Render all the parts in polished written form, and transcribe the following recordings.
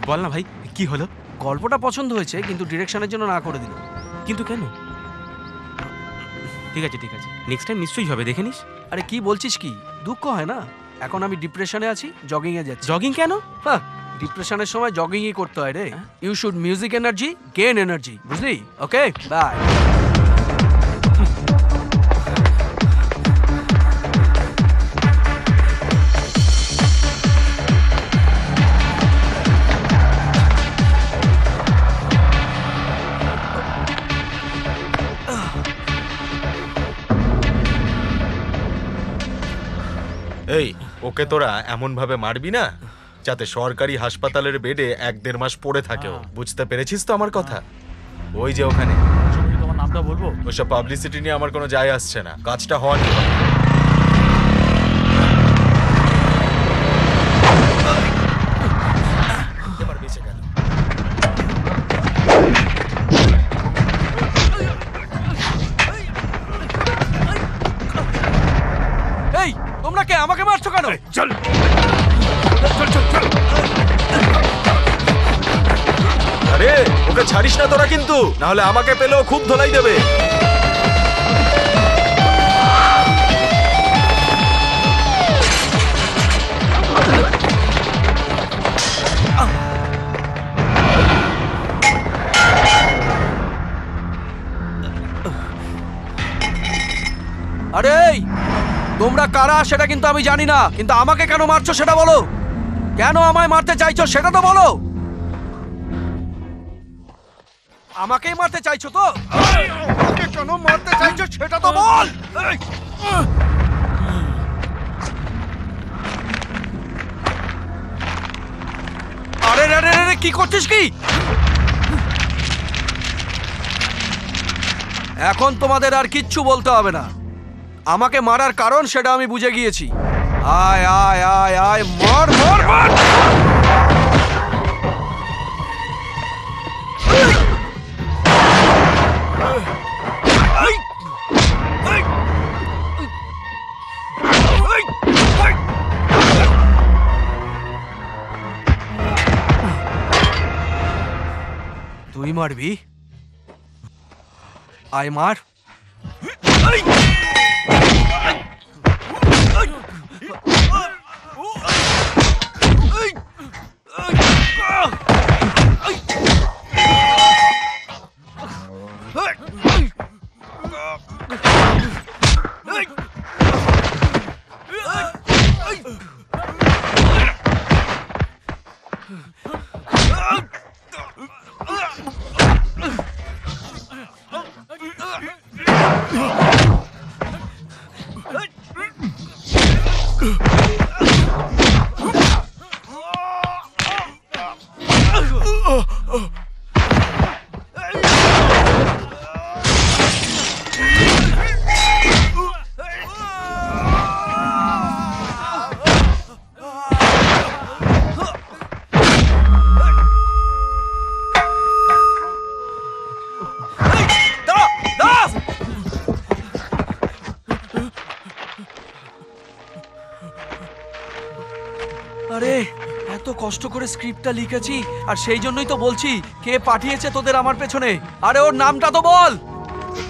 বল না ভাই, কি হলো? গল্পটা পছন্দ হয়েছে কিন্তু ডিরেকশনের জন্য না করে দিল। কিন্তু কেন? ঠিক আছে ঠিক আছে, নেক্সট টাইম নিশ্চয়ই হবে, দেখে নিস। আরে কি বলছিস কি? দুঃখ হয় না? এখন আমি ডিপ্রেশনে আছি, জগিং এ যাচ্ছি। জগিং কেন? হ্যাঁ, ডিপ্রেশনের সময় জগিংই করতে হয় রে। You should music energy, gain energy, বুঝলি? Okay, bye. এই, ওকে তোরা এমন ভাবে মারবি না যাতে সরকারি হাসপাতালের বেডে 1-1.5 মাস পড়ে থাকে। বুঝতে পেরেছিস তো আমার কথা? ওই যে ওখানে। তোমার নামটা বলবো? ওইসব পাবলিসিটি নিয়ে আমার কোনো যায় আসছে না, কাজটা হওয়া নিয়ে। এবার বেঁচে গেল। এই, তোমরা কে আমাকে মারছো কেন? চল আরে ওকে ছাড়িস না তোরা, কিন্তু না হলে আমাকে পেলেও খুব ধোলাই দেবে। আরে তোমরা কারা সেটা কিন্তু আমি জানি না, কিন্তু আমাকে কেন মারছো সেটা বলো। কেন আমায় মারতে চাইছো সেটা তো বলো। আমাকেই মারতে চাইছো তো? আমাকে কেন মারতে চাইছো সেটা তো বল। আরে রে রে রে, কি করছিস কি? এখন তোমাদের আর কিচ্ছু বলতে হবে না। আমাকে মারার কারণ সেটা আমি বুঝে গিয়েছি। আয় আয় আয় আয়, মার মার মার। তুই মারবি? আয় মার। আরে এত কষ্ট করে স্ক্রিপ্টটা লিখেছি, আর সেই জন্যই তো বলছি কে পাঠিয়েছে তোদের আমার পেছনে। আরে ওর নামটা তো বল।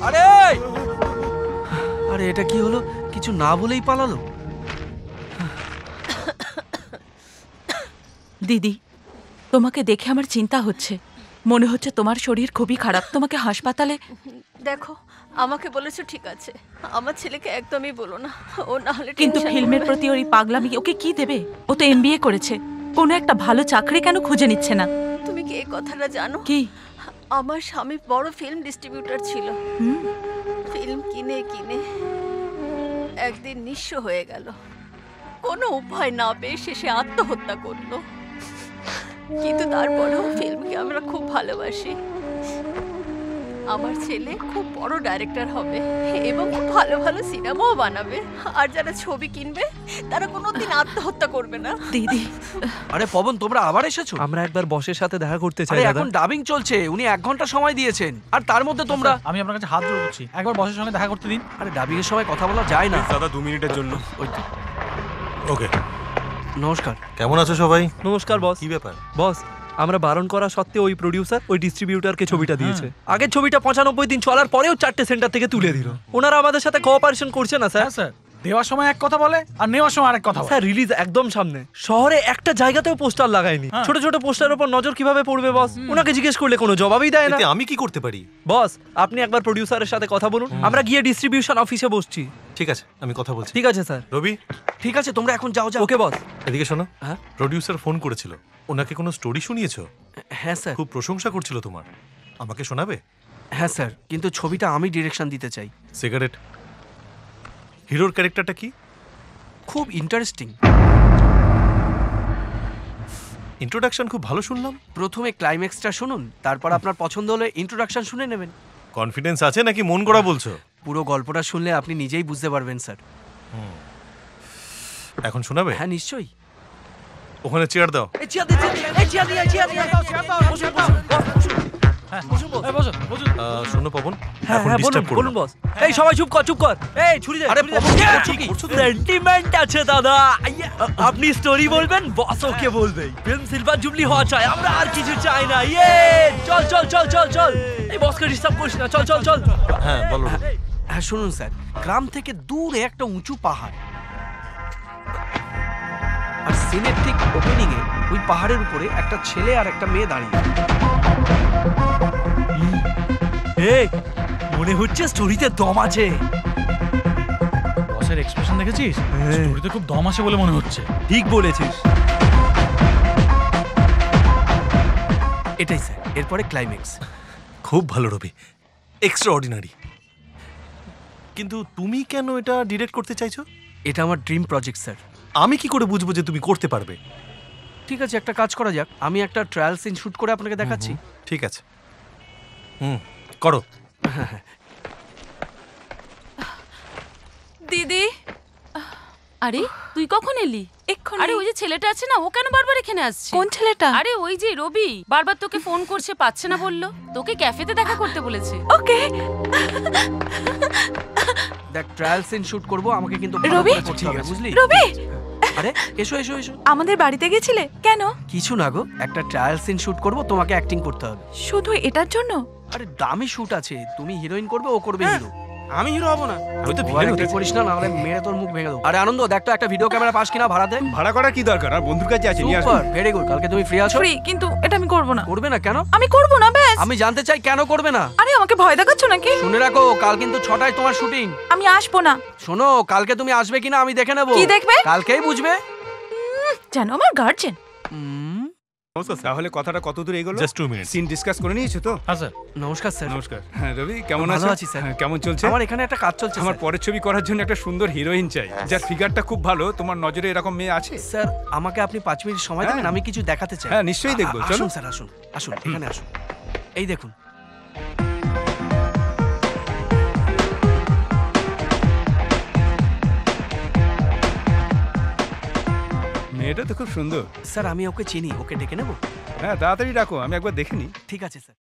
আরে আরে এটা কি হলো? কিছু না বলেই পালালো। দিদি, তোমাকে দেখে আমার চিন্তা হচ্ছে। মনে হচ্ছে তোমার শরীর খুবই খারাপ। তোমাকে হাসপাতালে। দেখো, আমাকে বলেছো ঠিক আছে, আমার ছেলেকে একদমই বলো না, ও না হলে কিন্তু ফিল্মের প্রতি ওর এই পাগলামি ওকে কি দেবে? ও তো এমবিএ করেছে, কোনো একটা ভালো চাকরি কেন খুঁজে নিচ্ছে না? তুমি কি এই কথাটা জানো? কি? আমার স্বামী বড় ফিল্ম ডিস্ট্রিবিউটর ছিল। ফিল্ম কিনে কিনে একদিন নিঃস্ব হয়ে গেল। কোনো উপায় না পেয়ে শেষে আত্মহত্যা করলো। কিন্তু তারপরেও ফিল্মকে আমরা খুব ভালোবাসি। আমার ছেলে খুব বড় ডাইরেক্টর হবে এবং খুব ভালো ভালো সিনেমাও বানাবে। আর যারা ছবি কিনবে তারা কোনোদিন আত্মহত্যা করবে না। দিদি, আরে পবন, তোমরা আবার এসেছো? আমরা একবার বসের সাথে দেখা করতে চাই। আরে এখন ডাবিং চলছে, উনি 1 ঘন্টা সময় দিয়েছেন, আর তার মধ্যে তোমরা। আমি আপনার কাছে হাত জোড় করছি, একবার বসের সঙ্গে দেখা করতে দিন। আরে ডাবিং এর সময় কথা বলা যায় না দাদা, 2 মিনিটের জন্য। ওই তো। ওকে, নমস্কার। কেমন আছো সবাই? নমস্কার বস। কি ব্যাপার? বস, আমরা বারণ করা সত্ত্বেও ওই প্রোডিউসার ওই ডিস্ট্রিবিউটরকে ছবিটা দিয়েছে। আগের ছবিটা 95 দিন চলার পরেও 4টে সেন্টার থেকে তুলে দিল। ওনারা আমাদের সাথে কোঅপারেশন করছে না স্যার। হ্যাঁ স্যার, দেওয়ার সময় এক কথা বলে আর নেওয়ার সময় আরেক কথা বলে। স্যার রিলিজ একদম সামনে, শহরে একটা জায়গাতেও পোস্টার লাগায়নি। হ্যাঁ। ছোট ছোট পোস্টারের উপর নজর কিভাবে পড়বে বস? ওনাকে জিজ্ঞেস করলে কোনো জবাবই দেয় না। এতে আমি কি করতে পারি? বস আপনি একবার প্রোডিউসারের সাথে কথা বলুন, আমরা গিয়ে ডিস্ট্রিবিউশন অফিসে বসছি। ঠিক আছে, আমি কথা বলছি। ঠিক আছে স্যার। রবি, ঠিক আছে তোমরা এখন যাও যাও। ওকে বস। এদিকে শোনো। হ্যাঁ? প্রোডিউসার ফোন করেছিল, ওনাকে কোনো স্টোরি শুনিয়েছো? হ্যাঁ স্যার। খুব প্রশংসা করছিল তোমার, আমাকে শোনাবে? হ্যাঁ স্যার, কিন্তু ছবিটা আমি ডিরেকশন দিতে চাই। সিগারেট। হিরোর ক্যারেক্টারটা কি? খুব ইন্টারেস্টিং। ইন্ট্রোডাকশন খুব ভালো শুনলাম। প্রথমে ক্লাইম্যাক্সটা শুনুন, তারপর আপনার পছন্দ হলে ইন্ট্রোডাকশন শুনে নেবেন। কনফিডেন্স আছে নাকি মন গড়া বলছো? পুরো গল্পটা শুনলে আপনি নিজেই বুঝতে পারবেন স্যার। এখন শোনাবে? হ্যাঁ নিশ্চয়ই। ওখানে চেয়ার দাও। এই চেয়ার দিন, এই চেয়ার দিন, এই চেয়ার দিন। বসুন, বসুন, বসুন, বসুন, বস। বসুন। শোনো পবন, হ্যাঁ এখন হ্যাঁ বলুন, ডিস্টার্ব করো বলুন না। বস। এই সবাই চুপ কর, চুপ কর। এই ছুরি দে। আরে ছুরি দে। পবন, কি করছো কি? সেন্টিমেন্ট আছে দাদা। আপনি স্টোরি বলবেন, বস ওকে বলবে। ফিল্ম সিলভার জুবলি হওয়া চাই, আমরা আর কিছু চাই না। ইয়ে চল চল চল চল চল। এই বসকে ডিস্টার্ব করিস না, চল চল চল। হ্যাঁ বলো। হ্যাঁ শুনুন স্যার, গ্রাম থেকে দূরে একটা উঁচু পাহাড়, আর সিনের ঠিক ওপেনিং এ ওই পাহাড়ের উপরে একটা ছেলে আর একটা মেয়ে দাঁড়িয়ে। এই মনে হচ্ছে স্টোরিতে দম আছে। বসের এক্সপ্রেশন দেখেছিস? স্টোরিতে খুব দম আছে বলে মনে হচ্ছে। ঠিক বলেছিস। এটাই স্যার, এরপরে ক্লাইম্যাক্স। খুব ভালো রবি, এক্সট্রা অর্ডিনারি। কিন্তু তুমি কেন এটা ডিরেক্ট করতে চাইছো? এটা আমার ড্রিম প্রজেক্ট স্যার। আমি কি করে বুঝবো যে তুমি করতে পারবে? ঠিক আছে, একটা কাজ করা যাক, আমি একটা ট্রায়াল সিন শুট করে আপনাকে দেখাচ্ছি। ঠিক আছে, করো। দিদি, আরে তুই কখন এলি? এক্ষুনি। আরে ওই যে ছেলেটা আছে না, ও কেন বারবার এখানে আসছে? কোন ছেলেটা? আরে ওই যে রবি, বারবার তোকে ফোন করছে, পাচ্ছে না বললো। তোকে ক্যাফেতে দেখা করতে বলেছে। ওকে। দেখ, ট্রায়াল সিন শুট করব, আমাকে কিন্তু রবি? করতে হবে, বুঝলি? রবি, আরে এসো এসো এসো। আমাদের বাড়িতে গেছিলে কেন? কিছু না গো, একটা ট্রায়াল সিন শুট করব, তোমাকে অ্যাক্টিং করতে হবে। শুধু এটার জন্য? আরে দামি শুট আছে, তুমি হিরোইন করবে, ও করবে হিরো। আমি হিরো হব না। আমি তো ওভার অ্যাক্টিং করিস না, নাহলে মেরে তোর মুখ ভেঙে দেবো। আরে আনন্দ, দেখ তো একটা ভিডিও ক্যামেরা পাস কিনা ভাড়াতে। ভাড়া করার কি দরকার? আর বন্ধুর কাছে আছে, নিয়ে আসুন। Super, very good. কালকে তুমি ফ্রি আছো? ফ্রি, কিন্তু এটা আমি করব না। করবে না কেন? আমি করব না, ব্যাস। আমি জানতে চাই কেন করবে না। আরে আমাকে ভয় দেখাচ্ছ নাকি? শুনে রাখো, কাল কিন্তু 6টায় তোমার শুটিং। আমি আসবো না। শোনো, কালকে তুমি আসবে কিনা আমি দেখে নেব। কি দেখবে? কালকেই বুঝবে। জানো আমার গার্জেন। তাহলে কথাটা কত দূর এগোলো? Just 2 minute. সিন ডিসকাস করে নিয়েছো তো? হ্যাঁ স্যার। নমস্কার স্যার। নমস্কার। হ্যাঁ রবি, কেমন ভালো আছো? আছি স্যার। হ্যাঁ, কেমন চলছে? আমার এখানে একটা কাজ চলছে আমার স্যার। পরের ছবি করার জন্য একটা সুন্দর হিরোইন চাই, যার ফিগারটা খুব ভালো। তোমার নজরে এরকম মেয়ে আছে? স্যার, আমাকে আপনি 5 মিনিট সময় দেবেন, হ্যাঁ। আমি কিছু দেখাতে চাই। হ্যাঁ, নিশ্চয়ই দেখবো, চলো। আসুন স্যার, আসুন আসুন, এখানে আসুন। এই দেখুন। মেয়েটা তো খুব সুন্দর। স্যার, আমি ওকে চিনি, ওকে ডেকে নেব। হ্যাঁ, তাড়াতাড়ি রাখো, আমি একবার দেখে নিই। ঠিক আছে স্যার।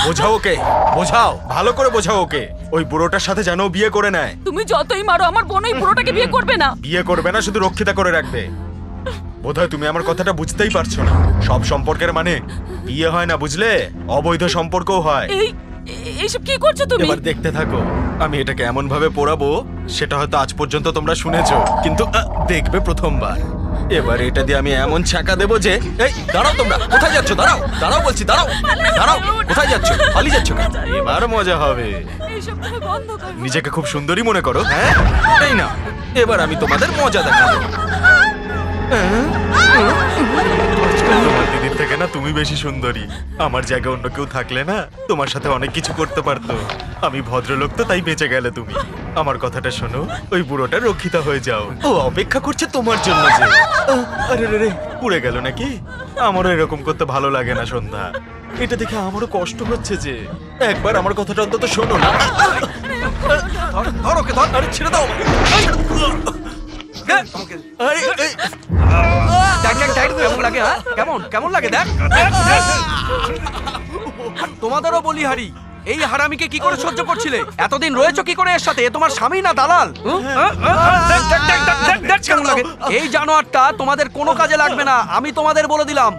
বোঝাও ওকে, বোঝাও, ভালো করে বোঝাও ওকে। ওই বুড়োটার সাথে যেন ও বিয়ে করে নেয়। তুমি যতই মারো, আমার বোন ওই পুরোটাকে বিয়ে করবে না। বিয়ে করবে না, শুধু রক্ষিতা করে রাখবে। বোধহয় তুমি আমার কথাটা বুঝতেই পারছো না। সব সম্পর্কের মানে বিয়ে হয় না, বুঝলে? অবৈধ সম্পর্কও হয়। এইসব কি করছো তুমি? এবার দেখতে থাকো, আমি এটাকে এমন ভাবে পোড়াবো, সেটা হয়তো আজ পর্যন্ত তোমরা শুনেছো, কিন্তু দেখবে প্রথমবার। এবার এটা দিয়ে আমি এমন ছাকা দেবো যে, এই দাঁড়াও, তোমরা কোথায় যাচ্ছ? দাঁড়াও, দাঁড়াও বলছি, দাঁড়াও, দাঁড়াও, কোথায় যাচ্ছ? পালিয়ে যাচ্ছ কেন? এবার মজা হবে। এইসব তুমি বন্ধ করো। নিজেকে খুব সুন্দরী মনে করো, হ্যাঁ? এই না, এবার আমি তোমাদের মজা দেখাবো। তোমার দিদির থেকে না তুমি বেশি সুন্দরী। আমার জায়গায় অন্য কেউ থাকলে না তোমার সাথে অনেক কিছু করতে পারতো। আমি ভদ্রলোক তো, তাই বেঁচে গেলে তুমি। আমার কথাটা শোনো, ওই বুড়োটা রক্ষিতা হয়ে যাও। ও অপেক্ষা করছে তোমার জন্য যে। আরে রে রে, পুড়ে গেল নাকি? আমারও এরকম করতে ভালো লাগে না সন্ধ্যা। এটা দেখে আমারও কষ্ট হচ্ছে যে। একবার আমার কথাটা অন্তত শোনো না। ধর ওকে, ধর। আরে ছেড়ে দাও। আরে, এই, দেখ দেখ দেখ, কেমন লাগে? হ্যাঁ, কেমন কেমন লাগে দেখ। তোমাদেরও বলি হারি, এই হারামিকে কি করে সহ্য করছিলে? এতদিন রয়েছো কি করে এর সাথে? এ তোমার স্বামী না দালাল? দেখ, দেখ, দেখ, দেখ, দেখ, দেখ, কেমন লাগে? এই জানোয়ারটা তোমাদের কোনো কাজে লাগবে না, আমি তোমাদের বলে দিলাম।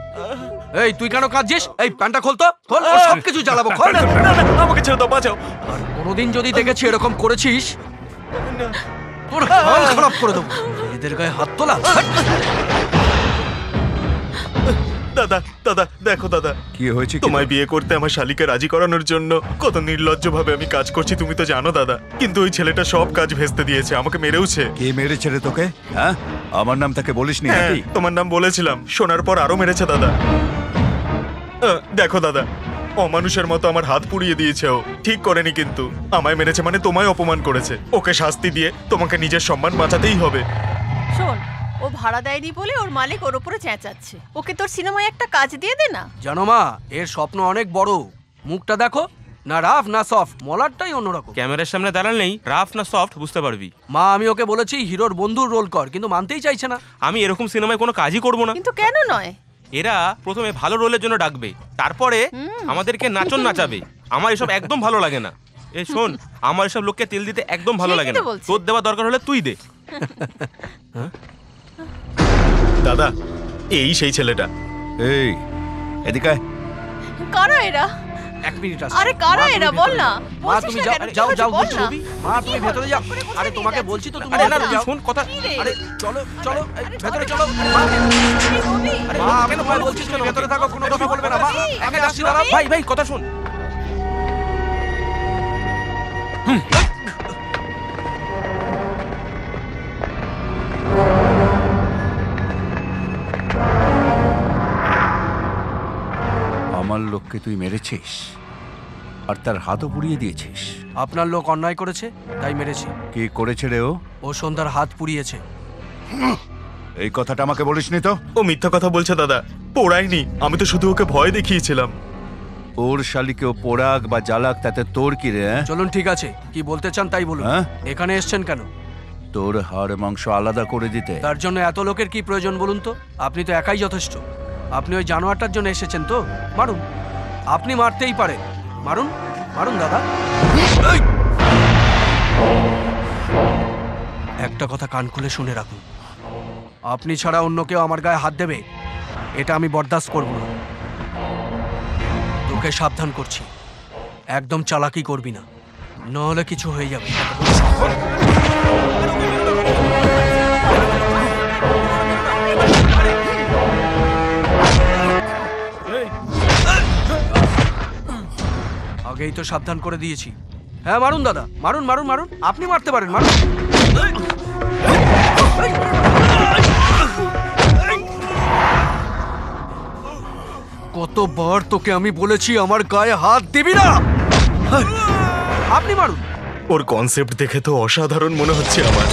এই তুই কেন কাঁদছিস? এই প্যান্টটা খোল তো, খোল, ওর সবকিছু জ্বালাবো, খোল। না, আমাকে ছেড়ে দাও, বাঁচাও। আর কোনোদিন যদি দেখেছি এরকম করেছিস, তোর হাল খারাপ করে দেবো। এদের গায়ে হাত তোলা। দাদা দাদা দেখো দাদা, কি হয়েছে? তোমায় বিয়ে করতে আমার শালিকে রাজি করানোর জন্য কত নির্লজ্জ ভাবে আমি কাজ করছি তুমি তো জানো দাদা। কিন্তু ওই ছেলেটা সব কাজ ভেস্তে দিয়েছে, আমাকে মেরেওছে। কে মেরেছে রে তোকে? হ্যাঁ, আমার নাম তাকে বলিসনি হ্যাঁ, নাকি? তোমার নাম বলেছিলাম, শোনার পর আরো মেরেছে দাদা। দেখো দাদা, অমানুষের মতো আমার হাত পুড়িয়ে দিয়েছে ও। ঠিক করেনি, কিন্তু আমায় মেরেছে মানে তোমায় অপমান করেছে। ওকে শাস্তি দিয়ে তোমাকে নিজের সম্মান বাঁচাতেই হবে। শোন, ও ভাড়া দেয়নি বলে ওর মালিক ওর উপরে চেঁচাচ্ছে। ওকে তোর সিনেমায় একটা কাজ দিয়ে দে না। জানো মা, এর স্বপ্ন অনেক বড়। মুখটা দেখো, না রাফ না সফট, মলারটাই অন্যরকম। ক্যামেরার সামনে দাঁড়ালেই রাফ না সফট বুঝতে পারবি। মা, আমি ওকে বলেছি হিরোর বন্ধুর রোল কর, কিন্তু মানতেই চাইছে না। আমি এরকম সিনেমায় কোনো কাজই করব না। কিন্তু কেন নয়? এরা প্রথমে ভালো রোলের জন্য ডাকবে, তারপরে আমাদেরকে নাচন নাচাবে। আমার এসব একদম ভালো লাগে না। এ শোন, আমার এসব লোককে তেল দিতে একদম ভালো লাগে না। তোর দেওয়া দরকার হলে তুই দে। দাদা, এই সেই ছেলেটা। এই এদিকে আয়। কারা এরা? এক মিনিট আসো। আরে কারা এরা বল না। মা তুমি যাও যাও যাও বলছি রবি। মা তুমি ভেতরে যাও। আরে তোমাকে বলছি তো তুমি আরে না, যাও। শোন কথা। আরে চলো চলো, এই, ভেতরে চলো। মা, আরে মা, আমি তোমায় বলছি তুমি ভেতরে থাকো, কোনো কথা বলবে না। মা, আমি আসছি দাঁড়া। ভাই ভাই কথা শোন। আমার লোককে তুই মেরেছিস আর তার হাতও পুড়িয়ে দিয়েছিস। আপনার লোক অন্যায় করেছে, তাই মেরেছি। কি করেছে রে ও? ও সন্ধ্যার হাত পুড়িয়েছে। এই কথাটা আমাকে বলিসনি তো? ও মিথ্যা কথা বলছে দাদা, পোড়ায়নি। আমি তো শুধু ওকে ভয় দেখিয়েছিলাম। ওর শালিকে ও পোড়াক বা জ্বালাক তাতে তোর কি রে? চলুন ঠিক আছে, কি বলতে চান তাই বলুন। হ্যাঁ? এখানে এসেছেন কেন? তোর হাড় মাংস আলাদা করে দিতে। তার জন্য এত লোকের কি প্রয়োজন বলুন তো? আপনি তো একাই যথেষ্ট। আপনি ওই জানোয়ারটার জন্য এসেছেন তো? মারুন, আপনি মারতেই পারেন। মারুন মারুন দাদা। এই! একটা কথা কান খুলে শুনে রাখুন, আপনি ছাড়া অন্য কেউ আমার গায়ে হাত দেবে এটা আমি বরদাস্ত করব না। তোকে সাবধান করছি, একদম চালাকি করবি না, নাহলে কিছু হয়ে যাবে। আগেই তো সাবধান করে দিয়েছি। হ্যাঁ মারুন দাদা, মারুন মারুন মারুন, আপনি মারতে পারেন, মারুন। কতবার তোকে আমি বলেছি আমার গায়ে হাত দিবি না? আপনি মারুন। ওর কনসেপ্ট দেখে তো অসাধারণ মনে হচ্ছে আমার।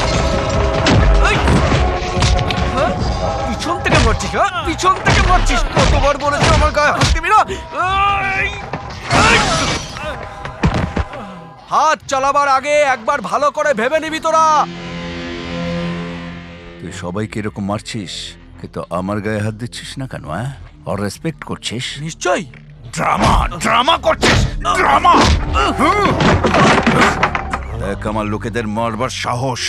পিছন থেকে মারছিস? হ্যাঁ, পিছন থেকে মারছিস? কতবার বলেছি আমার গায়ে হাত দিবি না? হাত চালাবার আগে একবার ভালো করে ভেবে নিবি তোরা। তুই সবাইকে এরকম মারছিস, কিন্তু আমার গায়ে হাত দিচ্ছিস না কেন? হ্যাঁ, আর রেসপেক্ট করছিস? নিশ্চয়ই। ড্রামা ড্রামা করছিস, ড্রামা। দেখ আমার লোকেদের মারবার সাহস,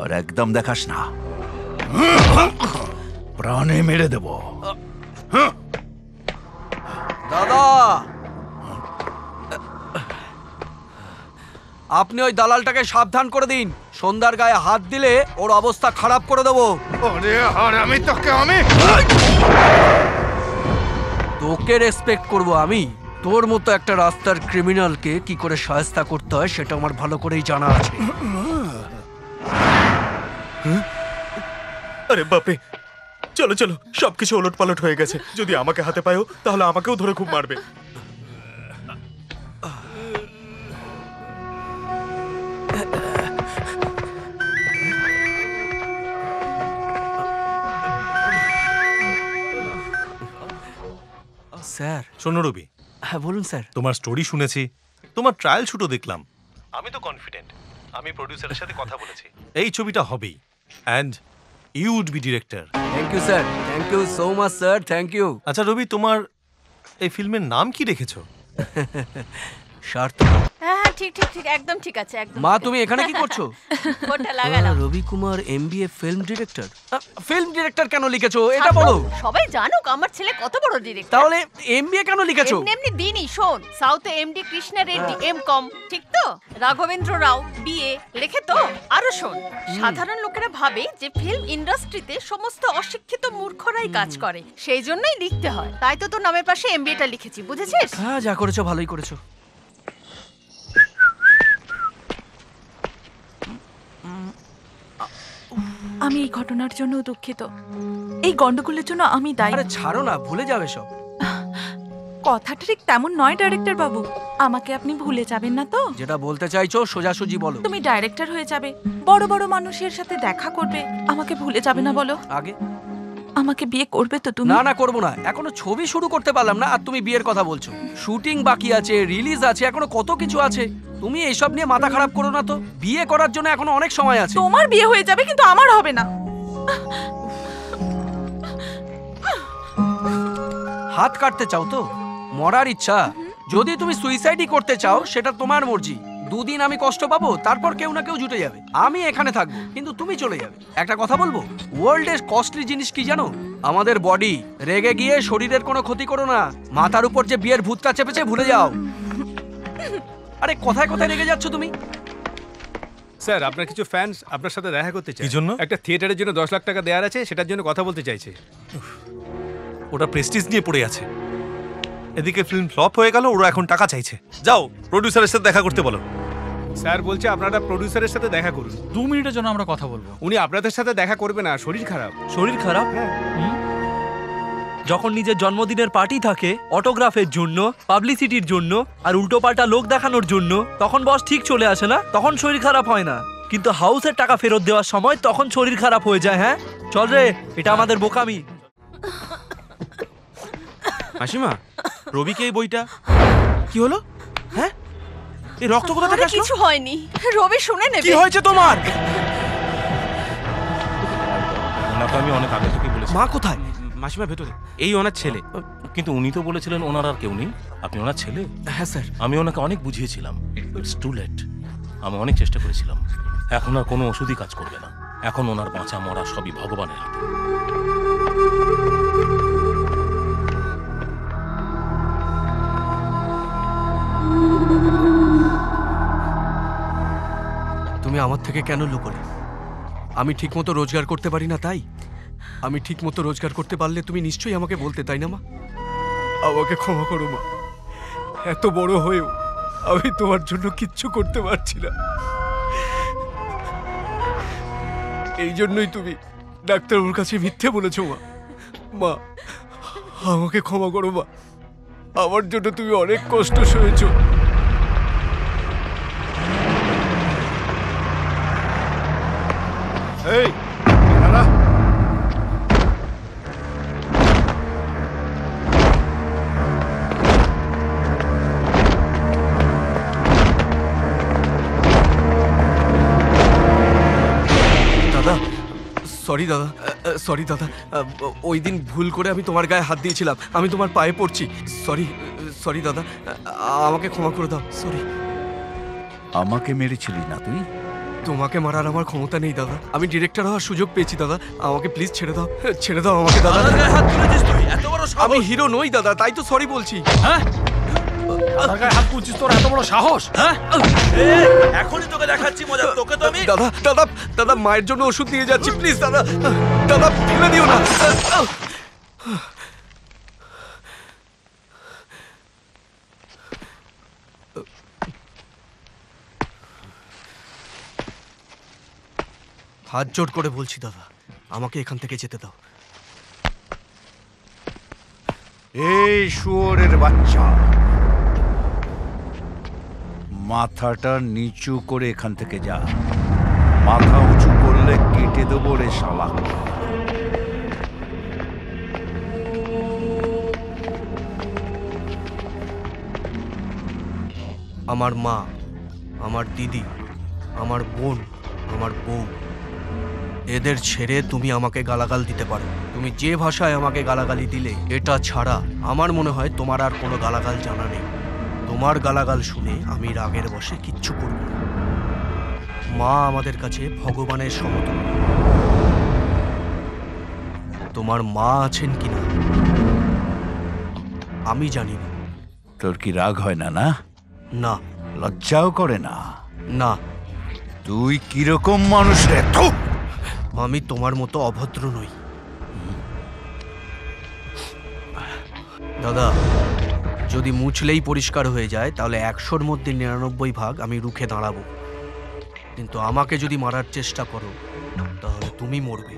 আর একদম দেখাস না, প্রাণে মেরে দেব। দাদা, আপনি ওই দালালটাকে সাবধান করে দিন। সন্ধ্যার গায়ে হাত দিলে ওর অবস্থা খারাপ করে দেবো। তোকে রেসপেক্ট করব আমি? তোর মতো একটা রাস্তার ক্রিমিনালকে কি করে শায়েস্তা করতে হয় সেটা আমার ভালো করেই জানা আছে। আরে বাপে, চলো চলো, সবকিছু ওলটপালট হয়ে গেছে। যদি আমাকে হাতে পায়ও তাহলে আমাকেও ধরে খুব মারবে। স্যার। শোনো রবি, হ্যাঁ বলুন স্যার। তোমার স্টোরি শুনেছি, তোমার ট্রায়াল শুটও দেখলাম। আমি তো কনফিডেন্ট। আমি প্রোডিউসারের সাথে কথা বলেছি, এই ছবিটা হবেই, and you would be director. Thank you sir, thank you so much sir, thank you. আচ্ছা রবি, তোমার এই ফিল্মের নাম কি রেখেছো? সার্থক। হ্যাঁ হ্যাঁ ঠিক ঠিক ঠিক একদম ঠিক আছে একদম মা ঠিক তুমি আছে। এখানে কি করছো? ওটা লাগালাম। Ravi Kumar MBA film director. Film director কেন লিখেছো এটা বলো। সবাই জানুক আমার ছেলে কত বড় ডিরেক্টর। তাহলে MBA কেন লিখেছো? এমনি এমনি দিনই শোন, সাউথে MD কৃষ্ণা রেড্ডি M.Com, ঠিক তো? রাঘবেন্দ্র রাও BA লেখে তো। আরো শোন, সাধারণ লোকেরা ভাবে যে ফিল্ম ইন্ডাস্ট্রিতে সমস্ত অশিক্ষিত মূর্খরাই কাজ করে, সেই জন্যই লিখতে হয়। তাই তো তোর নামের পাশে MBAটা লিখেছি, বুঝেছিস? হ্যাঁ যা করেছো ভালোই করেছো। আমি এই ঘটনার জন্য দুঃখিত। এই গন্ডগোলের জন্য আমি দায়ী। আরে ছাড়ো না, ভুলে যাবে সব। কথাটা ঠিক তেমন নয় ডাইরেক্টর বাবু। আমাকে আপনি ভুলে যাবেন না তো? যেটা বলতে চাইছো সোজাসুজি বলো। তুমি ডাইরেক্টর হয়ে যাবে, বড় বড় মানুষের সাথে দেখা করবে, আমাকে ভুলে যাবে না বলো? আগে আমাকে বিয়ে করবে তো তুমি? না না করবো না, এখনো ছবি শুরু করতে পারলাম না আর তুমি বিয়ের কথা বলছো। শুটিং বাকি আছে, রিলিজ আছে, এখনো কত কিছু আছে। তুমি এইসব নিয়ে মাথা খারাপ করো না তো। বিয়ে করার জন্য এখনো অনেক সময় আছে। তোমার বিয়ে হয়ে যাবে কিন্তু আমার হবে না। হাত কাটতে চাও তো? মরার ইচ্ছা? যদি তুমি সুইসাইডই করতে চাও সেটা তোমার মর্জি। দুদিন আমি কষ্ট পাবো, তারপর কেউ না কেউ জুটে যাবে। আমি এখানে থাকবো কিন্তু তুমি চলে যাবে। একটা কথা বলবো, ওয়ার্ল্ডের কস্টলি জিনিস কি জানো? আমাদের বডি। রেগে গিয়ে শরীরের কোনো ক্ষতি করো না। মাথার উপর যে বিয়ের ভূতটা চেপেছে ভুলে যাও। আরে কোথায় কোথায় রেগে যাচ্ছ তুমি? স্যার আপনার কিছু ফ্যান্স আপনার সাথে দেখা করতে চায়। কি জন্য? একটা থিয়েটারের জন্য 10 লাখ টাকা দেওয়ার আছে, সেটার জন্য কথা বলতে চাইছে। ওটা প্রেস্টিজ নিয়ে পড়ে আছে। এদিকে ফিল্ম ফ্লপ হয়ে গেল, ওরা এখন টাকা চাইছে। যাও প্রোডিউসারের সাথে দেখা করতে বলো। স্যার বলছে আপনারা প্রোডিউসারের সাথে দেখা করুন। 2 মিনিটের জন্য আমরা কথা বলবো। উনি আপনাদের সাথে দেখা করবে না, শরীর খারাপ। শরীর খারাপ? যখন নিজের জন্মদিনের পার্টি থাকে, অটোগ্রাফের জন্য, পাবলিসিটির জন্য আর উল্টোপাল্টা লোক দেখানোর জন্য, তখন বস ঠিক চলে আসে না, তখন শরীর খারাপ হয় না। কিন্তু হাউসের টাকা ফেরত দেওয়ার সময় তখন শরীর খারাপ হয়ে যায়। হ্যাঁ চল রে, এটা আমাদের বোকামি। মাসিমা, রবিকে এই বইটা কি হলো? হ্যাঁ এই রক্ত কোথা থেকে আরে আসলো? কিছু হয়নি, রবি শুনে নেবে। কি হয়েছে তোমার? ওনাকে আমি অনেক আগে থেকেই বলেছি। মা কোথায়? মাসিমা ভেতরে। এই ওনার ছেলে। কিন্তু উনি তো বলেছিলেন ওনার আর কেউ নেই, আপনি ওনার ছেলে। হ্যাঁ স্যার। আমি ওনাকে অনেক বুঝিয়েছিলাম, ইটস টু লেট। আমি অনেক চেষ্টা করেছিলাম, এখন আর কোনো ওষুধই কাজ করবে না। এখন ওনার বাঁচা মরা সবই ভগবানের হাতে। তুমি আমার থেকে কেন লুকোলে? আমি ঠিকমতো রোজগার করতে পারি না তাই? আমি ঠিকমতো রোজগার করতে পারলে তুমি নিশ্চয়ই আমাকে বলতে, তাই না মা? আমাকে ক্ষমা করো মা। এত বড় হয়েও আমি তোমার জন্য কিচ্ছু করতে পারছি না। এই জন্যই তুমি ডাক্তারবাবুর কাছে মিথ্যে বলেছো মা। মা আমাকে ক্ষমা করো মা। আমার জন্য তুমি অনেক কষ্ট সয়েছো। এই দাদা, দাদা সরি দাদা, সরি দাদা। ওই দিন ভুল করে আমি তোমার গায়ে হাত দিয়েছিলাম। আমি তোমার পায়ে পড়ছি। সরি সরি দাদা, আমাকে ক্ষমা করে দাও। সরি। আমাকে মেরেছিলি না তুই? তোমাকে মারার আমার ক্ষমতা নেই দাদা। আমি ডিরেক্টর হওয়ার সুযোগ পেয়েছি দাদা। আমাকে প্লিজ ছেড়ে দাও, ছেড়ে দাও আমাকে দাদা। আমি হিরো নই দাদা, তাই তো সরি বলছি। হ্যাঁ আমার গায়ে হাত তুলছিস, তোর এত বড় সাহস? হ্যাঁ এখনই তোকে দেখাচ্ছি মজা। তোকে তো আমি দাদা দাদা দাদা মায়ের জন্য ওষুধ নিয়ে যাচ্ছি, প্লিজ দাদা। দাদা ফেলে দিও না। হাত জোড় করে বলছি দাদা, আমাকে এখান থেকে যেতে দাও। এই শুয়োরের বাচ্চা, মাথাটা নিচু করে এখান থেকে যা। মাথা উঁচু করলে কেটে দেবো রে শালা। আমার মা, আমার দিদি, আমার বোন, আমার বউ, এদের ছেড়ে তুমি আমাকে গালাগাল দিতে পারো। তুমি যে ভাষায় আমাকে গালাগালি দিলে, এটা ছাড়া আমার মনে হয় তোমার আর কোনো গালাগাল জানা নেই। তোমার গালাগাল শুনে আমি রাগের বশে কিচ্ছু করব না। মা আমাদের কাছে ভগবানের সমতুল্য। তোমার মা আছেন কিনা আমি জানি না। তোর কি রাগ হয় না? না না। লজ্জাও করে না? না। তুই কিরকম মানুষ রে? আমি তোমার মতো অভদ্র নই দাদা। যদি মুছলেই পরিষ্কার হয়ে যায় তাহলে 100-র মধ্যে 99 ভাগ আমি রুখে দাঁড়াবো, কিন্তু আমাকে যদি মারার চেষ্টা করো তাহলে তুমি মরবে।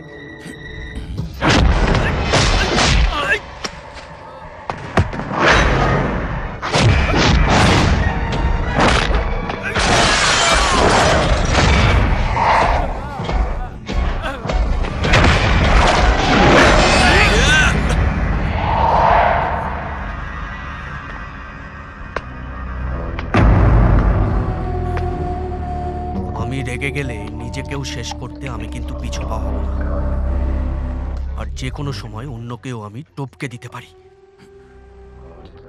রেগে গেলে নিজেকেও শেষ করতে আমি কিন্তু পিছু পা হব না, আর যে কোনো সময় অন্যকেও আমি টপকে দিতে পারি।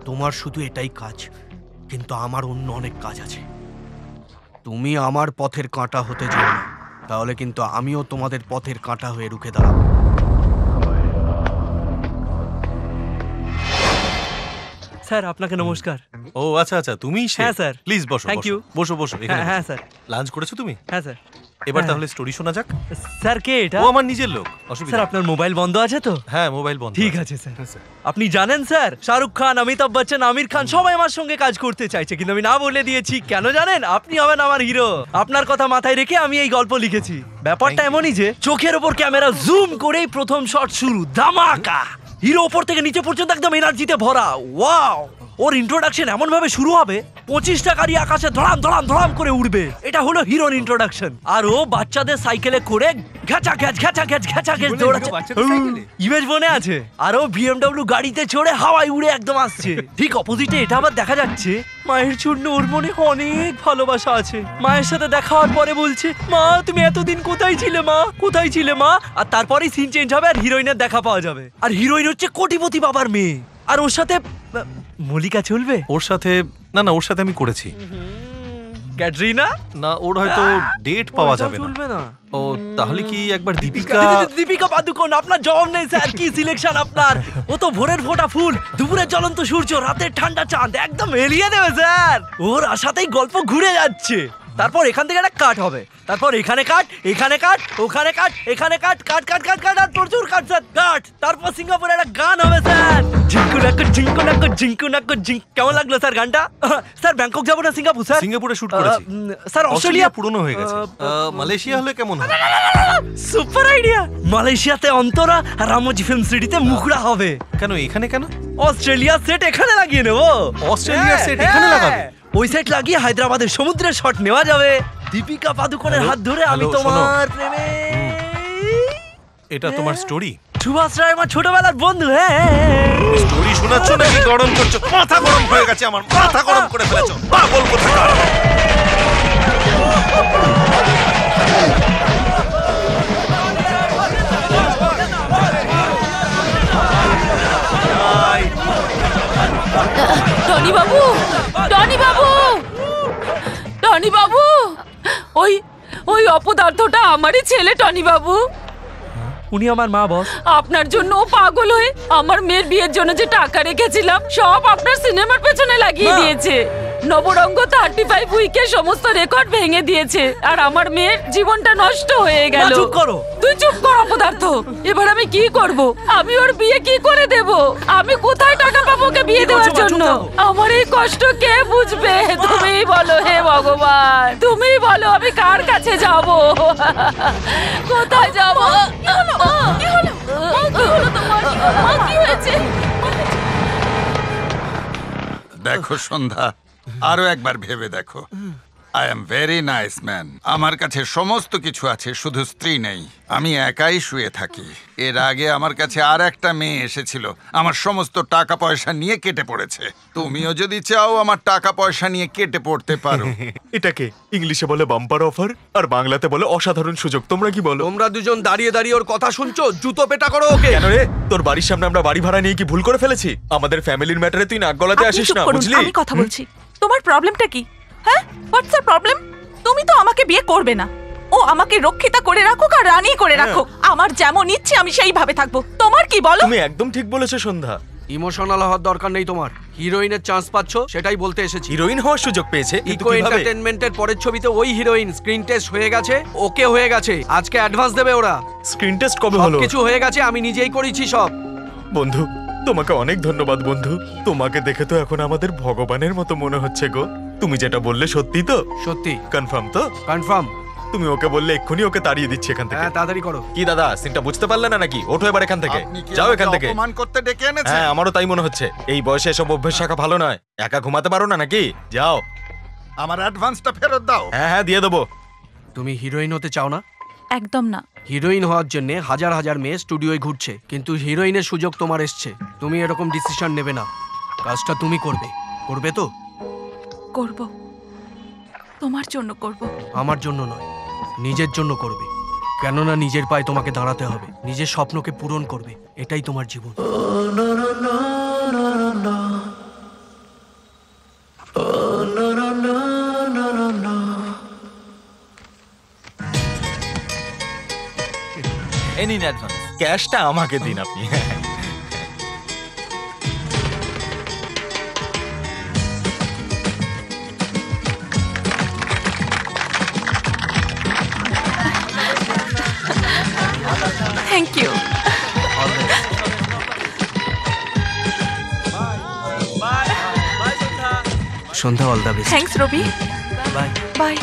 তোমার শুধু এটাই কাজ, কিন্তু আমার অন্য অনেক কাজ আছে। তুমি আমার পথের কাঁটা হতে যেও না, তাহলে কিন্তু আমিও তোমাদের পথের কাঁটা হয়ে রুখে দাঁড়াবো। স্যার আপনাকে নমস্কার। ও আচ্ছা আচ্ছা, তুমি? হ্যাঁ স্যার। প্লিজ বসো। Thank you. বসো বসো এখানে। হ্যাঁ স্যার। লাঞ্চ করেছো তুমি? হ্যাঁ স্যার। এবার তাহলে স্টোরি শোনা যাক। স্যার কে এটা? ও আমার নিজের লোক। অসুবিধা স্যার আপনার মোবাইল বন্ধ আছে তো? হ্যাঁ মোবাইল বন্ধ। ঠিক আছে স্যার। আপনি জানেন স্যার, শাহরুখ খান, অমিতাভ বচ্চন, আমির খান সবাই আমার সঙ্গে কাজ করতে চাইছে, কিন্তু আমি না বলে দিয়েছি। কেন জানেন? আপনি হবেন আমার হিরো। আপনার কথা মাথায় রেখে আমি এই গল্প লিখেছি। ব্যাপারটা এমনই যে চোখের ওপর ক্যামেরা জুম করেই প্রথম শট শুরু, ধামাকা। হিরো ওপর থেকে নিচে পর্যন্ত একদম এনার্জিতে ভরা। ওয়াও! ওর ইন্ট্রোডাকশন এমন ভাবে শুরু হবে 25টা গাড়ি আকাশে ধড়াম ধড়াম ধড়াম করে উড়বে। এটা হলো হিরোর ইন্ট্রোডাকশন। আর ও বাচ্চাদের সাইকেলে করে ঘ্যাচা ঘ্যাচ ঘ্যাচা ঘ্যাচ ঘ্যাচা ঘ্যাচ দৌড়াচ্ছে। ইমেজ মনে আছে? আর ও BMW গাড়িতে চড়ে হাওয়ায় উড়ে একদম আসছে। ঠিক অপোজিটে এটা আবার দেখা যাচ্ছে মায়ের জন্য ওর মনে অনেক ভালোবাসা আছে। মায়ের সাথে দেখা হওয়ার পরে বলছে, মা তুমি এতদিন কোথায় ছিলে মা, কোথায় ছিলে মা? আর তারপরেই সিন চেঞ্জ হবে আর হিরোইনের দেখা পাওয়া যাবে। আর হিরোইন হচ্ছে কোটিপতি বাবার মেয়ে। আর ওর সাথে মল্লিকা চলবে? ওর সাথে না, না ওর সাথে আমি করেছি। ক্যাটরিনা? না, ওর হয়তো ডেট পাওয়া যাবে না। ও তাহলে কি একবার দীপিকা? দীপিকা পাদুকোন? আপনার জবাব নেই স্যার। কি সিলেকশন আপনার! ও তো ভোরের ফোঁটা ফুল, দুপুরের জ্বলন্ত সূর্য, রাতের ঠান্ডা চাঁদ, একদম এলিয়ে দেবে স্যার। ওর আশাতেই গল্প ঘুরে যাচ্ছে। তারপর এখান থেকে একটা কাট হবে, তারপর এখানে কাট, এখানে কাট, ওখানে কাট, এখানে কাট, কাট কাট কাট কাট আর প্রচুর কাট স্যার, কাট। তারপর সিঙ্গাপুরে একটা গান হবে স্যার, ঝিঙ্কু নাকু ঝিঙ্কু নাকু ঝিঙ্কু নাকু ঝিঙ্ক। কেমন লাগলো স্যার গানটা? স্যার ব্যাংকক যাবো না সিঙ্গাপুর? স্যার সিঙ্গাপুরে শুট করেছি স্যার। অস্ট্রেলিয়া পুরনো হয়ে গেছে। মালয়েশিয়া হলে কেমন হয়? Super idea. মালয়েশিয়াতে অন্তরা আর রামোজি ফিল্ম সিটিতে মুখড়া হবে। কেন এখানে? কেন অস্ট্রেলিয়া সেট এখানে লাগিয়ে নেবো। অস্ট্রেলিয়া সেট এখানে লাগাবে? ওই সেট লাগিয়ে হায়দ্রাবাদের সমুদ্রের শট নেওয়া যাবে। দীপিকা পাদুকোনের হাত ধরে আমি তোমার প্রেমে। এটা তোমার স্টোরি? সুভাষ রায় আমার ছোটবেলার বন্ধু। হ্যাঁ স্টোরি শোনাচ্ছ নাকি গরম করছো? মাথা গরম হয়ে গেছে আমার, মাথা গরম করে ফেলেছো পাগল কোথাকার। টনি বাবু, টনি বাবু, টনি বাবু, ওই ওই অপদার্থটা আমারই ছেলে টনি বাবু। উনি আমার মা বস। আপনার জন্য ও পাগল হয়ে আমার মেয়ের বিয়ের জন্য যে টাকা রেখেছিলাম সব আপনার সিনেমার পেছনে লাগিয়ে দিয়েছে। নবরঙ্গ 35 উইকের সমস্ত রেকর্ড ভেঙে দিয়েছে আর আমার মেয়ের জীবনটা নষ্ট হয়ে গেল। চুপ করো। তুই চুপ কর অপদার্থ। এবার আমি কি করব? আমি ওর বিয়ে কি করে দেব? আমি কোথায় টাকা পাবো ওকে বিয়ে দেওয়ার জন্য? আমার এই কষ্ট কে বুঝবে? তুমিই বলো হে ভগবান, তুমিই বলো আমি কার কাছে যাব? কোথায় যাব? কি হলো? কি হলো? কি হলো তোমার? মা কি হয়েছে? দেখো সন্ধ্যা, আরো একবার ভেবে দেখো। I am very nice man. আমার কাছে সমস্ত কিছু আছে, শুধু স্ত্রী নেই। আমি একাই শুয়ে থাকি। এর আগে আমার কাছে আর একটা মেয়ে এসেছিল, আমার সমস্ত টাকা পয়সা নিয়ে কেটে পড়েছে। তুমিও যদি চাও আমার টাকা পয়সা নিয়ে কেটে পড়তে পারো। এটাকে ইংলিশে বলে বাম্পার অফার আর বাংলাতে বলে অসাধারণ সুযোগ। তোমরা কি বলো? তোমরা দুজন দাঁড়িয়ে দাঁড়িয়ে ওর কথা শুনছো? জুতো পেটা করো ওকে। কেন রে? তোর বাড়ির সামনে আমরা বাড়ি ভাড়া নিয়ে কি ভুল করে ফেলেছি? আমাদের ফ্যামিলির ম্যাটারে তুই নাক গলাতে আসিস না, বুঝলি? আমি কথা বলছি। তোমার প্রবলেমটা কি? হ্যাঁ, হোয়াটস দ্য প্রবলেম? তুমি তো আমাকে বিয়ে করবে না। ও আমাকে রক্ষিতা করে রাখুক আর রানী করে রাখুক, আমার যেমন ইচ্ছে আমি সেইভাবে থাকবো। তোমার কি বলো? তুমি একদম ঠিক বলেছো সন্ধ্যা। ইমোশনাল হওয়ার দরকার নেই তোমার। হিরোইনের চান্স পাচ্ছ সেটাই বলতে এসেছি। হিরোইন হওয়ার সুযোগ পেয়েছে কিন্তু ইকো কিভাবে? এন্টারটেইনমেন্টের পরের ছবিতে ওই হিরোইন স্ক্রিন টেস্ট হয়ে গেছে, ওকে হয়ে গেছে। আজকে অ্যাডভান্স দেবে ওরা। স্ক্রিন টেস্ট কবে হলো? কিছু হয়ে গেছে, আমি নিজেই করেছি সব। বন্ধু তোমাকে অনেক ধন্যবাদ বন্ধু। তোমাকে দেখে তো এখন আমাদের ভগবানের মতো মনে হচ্ছে গো। তুমি যেটা বললে সত্যি তো? সত্যি। কনফার্ম তো? কনফার্ম। তুমি ওকে বললে এক্ষুনি ওকে তাড়িয়ে দিচ্ছি এখান থেকে। হ্যাঁ তাড়াতাড়ি করো। কি দাদা, সিনটা বুঝতে পারলে না নাকি? ওঠো এবার এখান থেকে, যাও এখান থেকে। অপমান করতে ডেকে এনেছে। হ্যাঁ আমারও তাই মনে হচ্ছে। এই বয়সে এসব অভ্যেস রাখা ভালো নয়। একা ঘুমাতে পারো না নাকি? যাও। আমার অ্যাডভান্সটা ফেরত দাও। হ্যাঁ হ্যাঁ দিয়ে দেবো। তুমি হিরোইন হতে চাও না? একদম না। হিরোইন হওয়ার জন্য হাজার হাজার মেয়ে স্টুডিওয় ঘুরছে, কিন্তু হিরোইনের সুযোগ তোমার এসছে। তুমি এরকম ডিসিশন নেবে না। কাজটা তুমি করবে। করবে তো? করব। তোমার জন্য করব। আমার জন্য নয়, নিজের জন্য করবে। কেননা নিজের পায়ে তোমাকে দাঁড়াতে হবে, নিজের স্বপ্নকে পূরণ করবে। এটাই তোমার জীবন। এই নিন অ্যাডভান্স। ক্যাশটা আমাকে দিন আপনি। Thank you. Sandhya, all the best. Thanks Rabi. Bye by.